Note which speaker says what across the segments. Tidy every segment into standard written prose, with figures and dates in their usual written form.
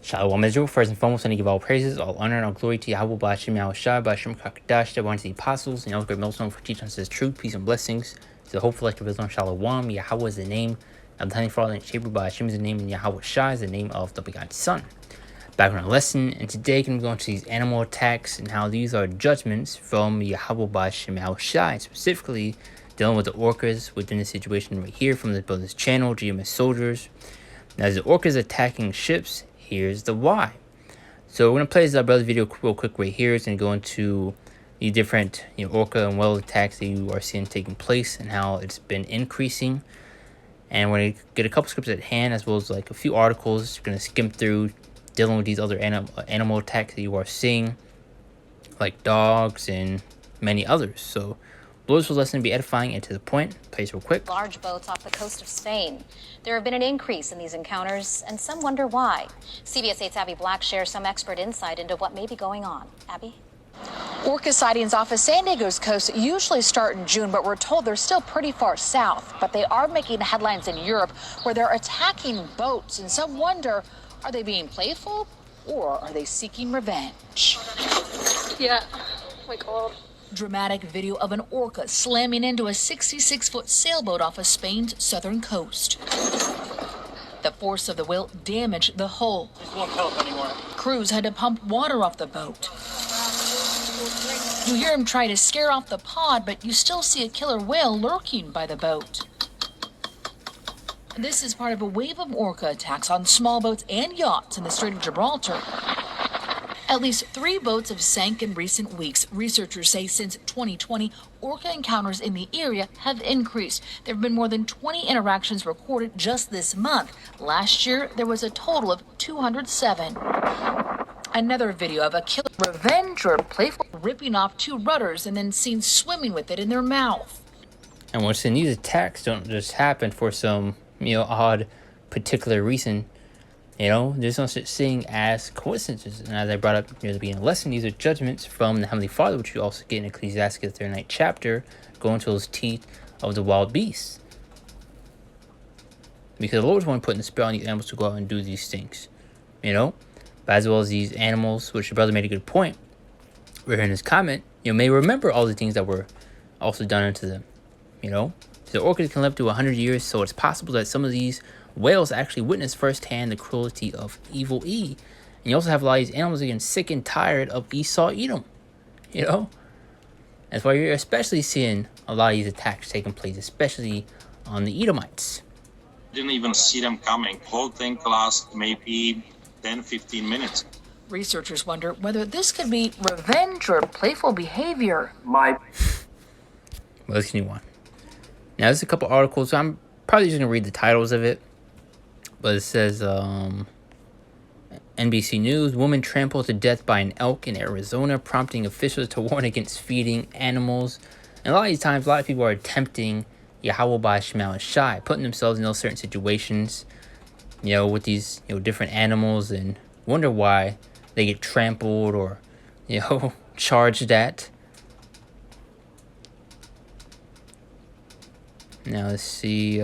Speaker 1: Shalom Israel. First and foremost, I want to give all praises, all honor, and all glory to Yahweh Ba'Shem Yahushua, Ba'Shem Kakadash, that one to the apostles, and all great millstone for teaching us his truth, peace, and blessings. To the hopeful collective Islam, Shalom. Yahweh is the name of the Heavenly Father, and Shaper Ba'Shem is the name, and Yahweh Shai is the name of the begotten Son. Background lesson, and today I'm going to go into these animal attacks and how these are judgments from Yahweh Ba'Shem Yahushua, specifically dealing with the orcas within the situation right here from this channel, GMS soldiers. Now, as the orcas attacking ships, here's the why. So we're going to play this brother video real quick right here. It's going to go into the different orca and whale attacks that you are seeing taking place and how it's been increasing. And we're going to get a couple scripts at hand as well as like a few articles. We're going to skim through dealing with these other animal attacks that you are seeing, like dogs and many others. So Lord's lesson be edifying and to the point. Plays real quick.
Speaker 2: Large boats off the coast of Spain. There have been an increase in these encounters, and some wonder why. CBS 8's Abby Black shares some expert insight into what may be going on. Abby?
Speaker 3: Orca sightings off of San Diego's coast usually start in June, but we're told they're still pretty far south. But they are making headlines in Europe where they're attacking boats, and some wonder, are they being playful or are they seeking revenge?
Speaker 4: Yeah, oh my God.
Speaker 3: Dramatic video of an orca slamming into a 66-foot sailboat off of Spain's southern coast. The force of the whale damaged the hull.
Speaker 5: It won't help anymore.
Speaker 3: Crews had to pump water off the boat. You hear him try to scare off the pod, but you still see a killer whale lurking by the boat. This is part of a wave of orca attacks on small boats and yachts in the Strait of Gibraltar. At least 3 boats have sank in recent weeks. Researchers say since 2020, orca encounters in the area have increased. There have been more than 20 interactions recorded just this month. Last year, there was a total of 207. Another video of a killer revenge or playful ripping off 2 rudders and then seen swimming with it in their mouth.
Speaker 1: And once again, these attacks don't just happen for some odd particular reason. There's no such thing as coincidences. And as I brought up near the beginning of the lesson, these are judgments from the Heavenly Father, which you also get in Ecclesiastes 39th chapter, going to those teeth of the wild beasts. Because the Lord's one putting the spirit on these animals to go out and do these things. But as well as these animals, which your brother made a good point, right here in his comment, may remember all the things that were also done unto them. The orcas can live to 100 years, so it's possible that some of these whales actually witness firsthand the cruelty of evil E. And you also have a lot of these animals getting sick and tired of Esau Edom. That's why you're especially seeing a lot of these attacks taking place, especially on the Edomites.
Speaker 5: Didn't even see them coming. Whole thing lasts maybe 10-15 minutes.
Speaker 3: Researchers wonder whether this could be revenge or playful behavior.
Speaker 1: Well, let's continue on. Now, there's a couple articles. So I'm probably just going to read the titles of it. But it says, NBC News, woman trampled to death by an elk in Arizona, prompting officials to warn against feeding animals. And a lot of these times, a lot of people are attempting Yahweh Ba'Shem Yahushua, putting themselves in those certain situations, with these, different animals, and wonder why they get trampled or, charged at. Now, let's see,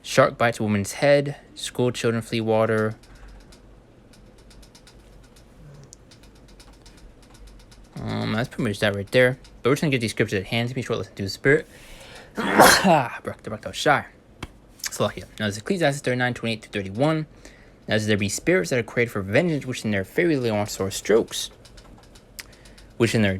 Speaker 1: shark bites woman's head, school children flee water. That's pretty much that right there. But we're just going to get these scriptures at hand to be sure to listen to the Spirit. Shy. Now, there's Ecclesiastes 39:28-31. Now, as there be spirits that are created for vengeance, which in their very long sword strokes, which in their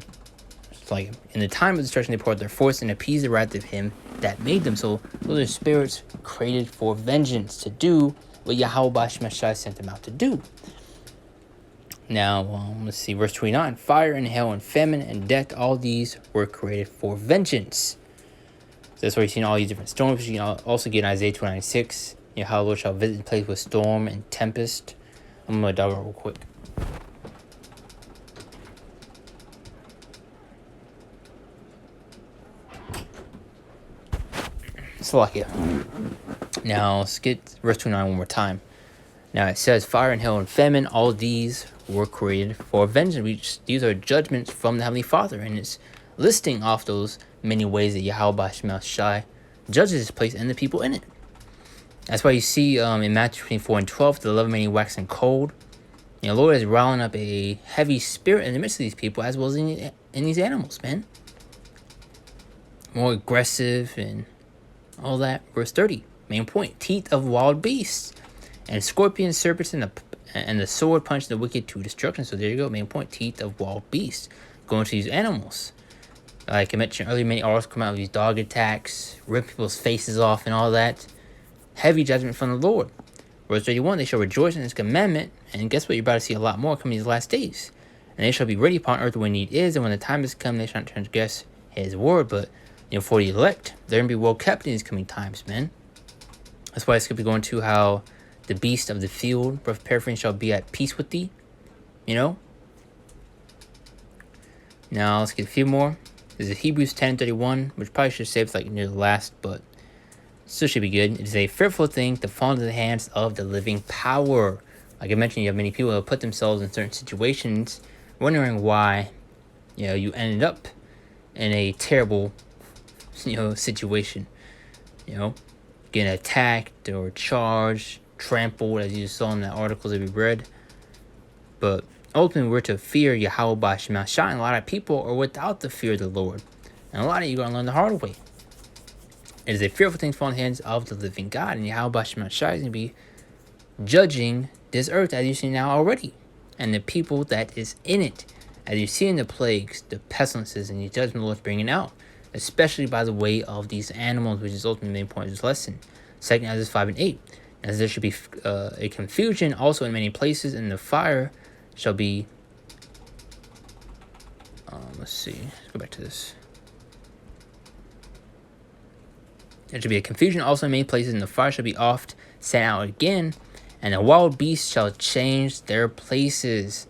Speaker 1: in the time of destruction they pour out their force and appease the wrath of him that made them. So those are spirits created for vengeance, to do what Yahweh Ba'Shem Yahushua sent them out to do. Now, let's see, verse 29. Fire and hail and famine and death, all these were created for vengeance. So that's why you're seeing all these different storms. You can also get in Isaiah 29:6. How the Lord shall visit the place with storm and tempest. I'm going to dive real quick. Now, let's get verse 29 one more time. Now, it says, fire and hail and famine, all these were created for vengeance. These are judgments from the Heavenly Father. And it's listing off those many ways that Yahweh Ba'Shem Yahushua judges this place and the people in it. That's why you see in Matthew 24:12, the love of many waxing cold. You know, Lord is riling up a heavy spirit in the midst of these people, as well as in these animals, man. More aggressive and all that. Verse 30, main point: teeth of wild beasts, and scorpions, serpents, and the sword punch the wicked to destruction. So there you go, main point: teeth of wild beasts. Going to these animals. Like I mentioned earlier, many articles come out with these dog attacks, rip people's faces off, and all that. Heavy judgment from the Lord. Verse 31, they shall rejoice in his commandment, and guess what? You're about to see a lot more coming these last days. And they shall be ready upon earth when need is, and when the time is come, they shall not transgress his word. But, you know, for the elect, they're going to be well kept in these coming times, man. That's why it's going to be going to how the beast of the field, paraphrasing, shall be at peace with thee. You know? Now, let's get a few more. This is Hebrews 10:31, which probably should save like near the last, but still should be good. It is a fearful thing to fall into the hands of the living power. Like I mentioned, you have many people who put themselves in certain situations, wondering why, you know, you ended up in a terrible, you know, situation. You know, getting attacked or charged, trampled, as you saw in the articles that we read. But ultimately, we're to fear Yahweh B'Shem Shai, and a lot of people are without the fear of the Lord. And a lot of you are going to learn the hard way. It is a fearful thing to fall in the hands of the living God, and Yahweh B'Shem Shai is going to be judging this earth, as you see now already, and the people that is in it, as you see in the plagues, the pestilences, and the judgment the Lord is bringing out, especially by the way of these animals, which is ultimately the main point of this lesson. 2 Ezra 5 and 8. As there should be a confusion also in many places, and the fire shall be, let's see, let's go back to this. There shall be a confusion also in many places, and the fire shall be oft sent out again, and the wild beasts shall change their places.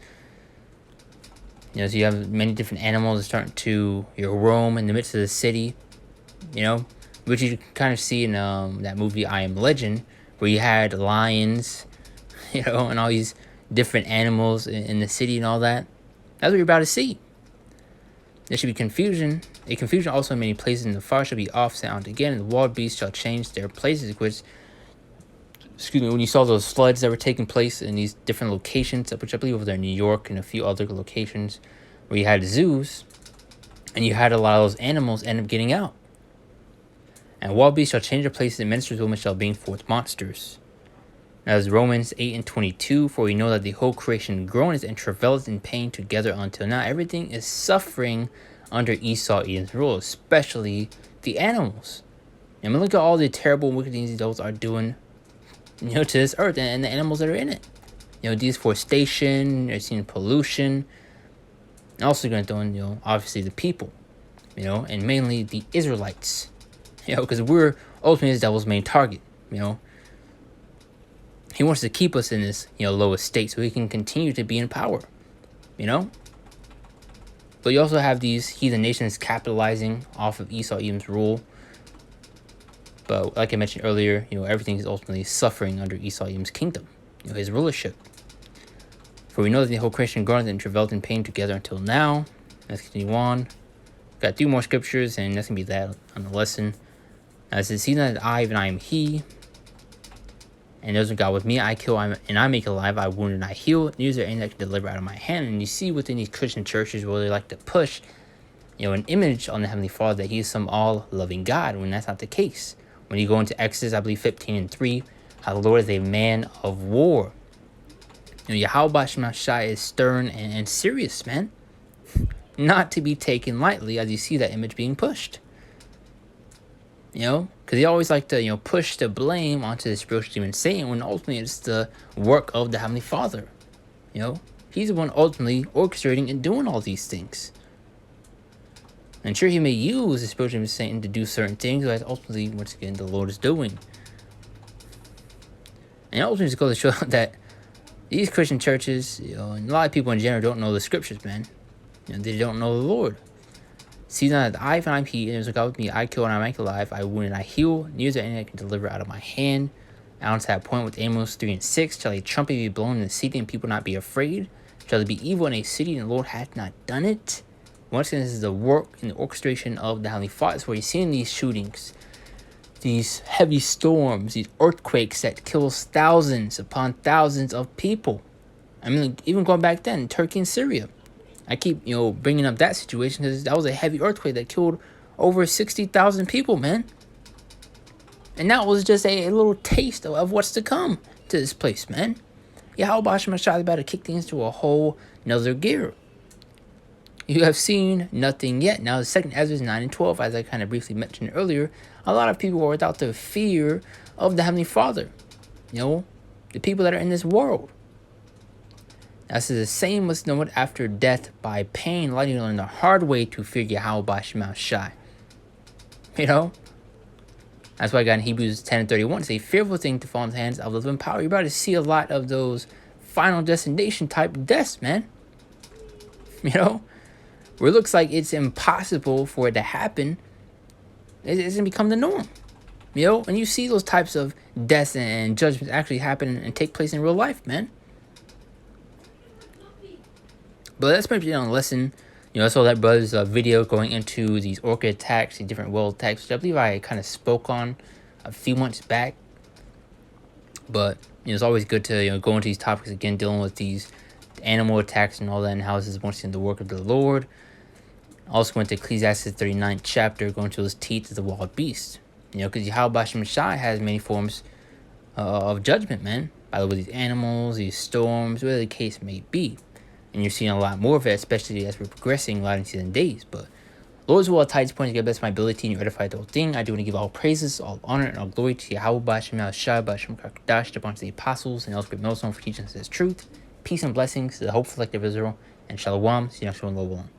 Speaker 1: You know, so you have many different animals starting to, you know, roam in the midst of the city, you know, which you kind of see in that movie I Am Legend, where you had lions, you know, and all these different animals in the city and all that. That's what you're about to see. There should be confusion. A confusion also in many places, and the fire shall be off sound again, and the wild beasts shall change their places. Which, excuse me, when you saw those floods that were taking place in these different locations, which I believe over there in New York and a few other locations, where you had zoos, and you had a lot of those animals end up getting out. And wild beasts shall change their places, and menstruous women shall bring forth monsters. As Romans 8 and 22, for we know that the whole creation groaneth and travaileth in pain together until now. Everything is suffering under Esau, Edom's rule, especially the animals. I mean, look at all the terrible wicked things these adults are doing, you know, to this earth and the animals that are in it. You know, deforestation, you're seeing pollution. And also going to throw in, you know, obviously the people, you know, and mainly the Israelites, you know, because we're ultimately the devil's main target, you know. He wants to keep us in this, you know, lowest state so he can continue to be in power, you know? But you also have these heathen nations capitalizing off of Esau, Edom's rule. But like I mentioned earlier, you know, everything is ultimately suffering under Esau, Edom's kingdom, you know, his rulership. For we know that the whole creation groaneth and travailed in pain together until now. Let's continue on. Got 3 more scriptures, and that's going to be that on the lesson. Now it says, see that I, even I am he. And those are God with me, I kill and I make alive, I wound and I heal. Neither any that can deliver out of my hand. And you see within these Christian churches where they like to push, you know, an image on the Heavenly Father that He's some all-loving God, when that's not the case. When you go into Exodus, I believe 15 and 3, how the Lord is a man of war. You know, Yahweh B'Shem Shai is stern and serious, man. Not to be taken lightly, as you see that image being pushed. You know, because he always like to, you know, push the blame onto the spiritual demon Satan, when ultimately it's the work of the Heavenly Father. You know, He's the one ultimately orchestrating and doing all these things. And sure, He may use the spiritual demon Satan to do certain things, but ultimately, once again, the Lord is doing. And ultimately, just goes to show that these Christian churches, you know, and a lot of people in general don't know the scriptures, man. You know, they don't know the Lord. See that I, if I'm he, and there's a God with me, I kill and I make alive, I wound and I heal. Neither any that can deliver out of my hand. Down to that point with Amos 3 and 6, shall a trumpet be blown in the city and people not be afraid? Shall there be evil in a city and the Lord hath not done it? Once again, this is the work and the orchestration of the Heavenly Father. Where you're seeing these shootings, these heavy storms, these earthquakes that kills thousands upon thousands of people. I mean, even going back then, Turkey and Syria. I keep, bringing up that situation because that was a heavy earthquake that killed over 60,000 people, man. And that was just a little taste of what's to come to this place, man. Yahweh Hashem is about to kick things to a whole nother gear. You have seen nothing yet. Now, the second Ezra 9 and 12, as I kind of briefly mentioned earlier, a lot of people are without the fear of the Heavenly Father. The people that are in this world. That's the same was known after death by pain, letting you learn the hard way to fear Yahweh Shema Shai. That's why I got in Hebrews 10 and 31. It's a fearful thing to fall into the hands of the living power. You're about to see a lot of those final destination type deaths, man. Where it looks like it's impossible for it to happen. It's going to become the norm. And you see those types of deaths and judgments actually happen and take place in real life, man. But that's pretty much on a lesson. I saw that brother's video going into these orca attacks, these different whale attacks, which I believe I kind of spoke on a few months back. But it's always good to go into these topics again, dealing with these animal attacks and all that, and how this is once in the work of the Lord. I also went to Ecclesiastes 39th chapter, going to those teeth of the wild beast. Because Yahweh Shai has many forms of judgment, man. By the way, these animals, these storms, whatever the case may be. And you're seeing a lot more of it, especially as we're progressing a lot in season days. But Lord's will tides point to get best my ability and you edify the whole thing. I do want to give all praises, all honor, and all glory to Yahweh B'Shem Shai B'Shem Kakdash, the bunch of the apostles, and else great millstone for teaching us his truth. Peace and blessings to the hopeful elect of Israel. And Shalom. See you next one, Lord willing.